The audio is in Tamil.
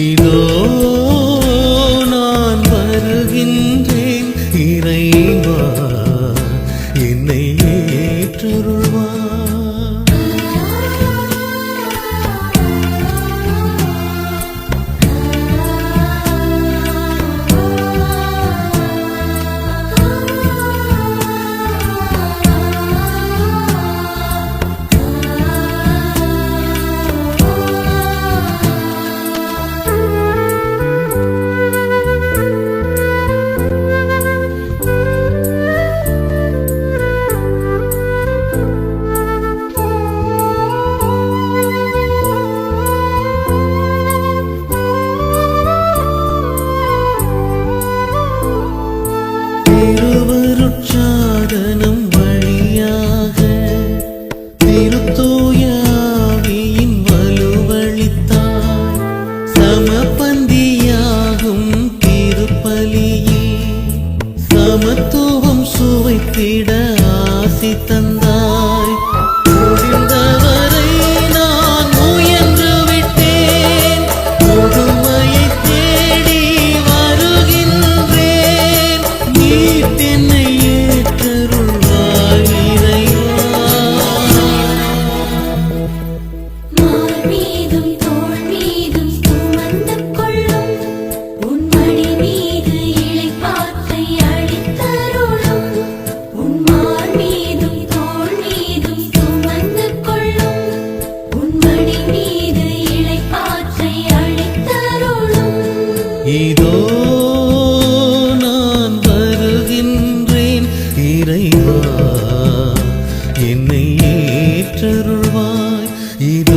இதோ நான் வருகின்றேன் இறைவா, என்னை ஏற்றருள்வாய். திருவருட்சாதனம் வழியாக திருத்தூயாவியின் வலுவளித்தாய். சமபந்தியாகும் திருப்பலியில் சமத்துவம் சுவைத்திட ஆசி தந்தாய். முடிந்தவரை நான் முயன்று விட்டேன், முழுமையை தேடி வருகின்றேன். நீர் என்னை ஏற்றருள்வாய் இறைவா. மார் மீதும் தோள் மீதும் சுமந்து கொள்ளும், உன் மடி மீது இளைப்பாற்றை அளித்தருளும். உன் மார் மீதும் தோள் மீதும் சுமந்து கொள்ளும், உன் மடி மீது இளைப்பாற்றை அளித்தருளும். இதோ நான் வருகின்றேன் இறைவா, என்னை ஏற்றருள்வாய். இதோ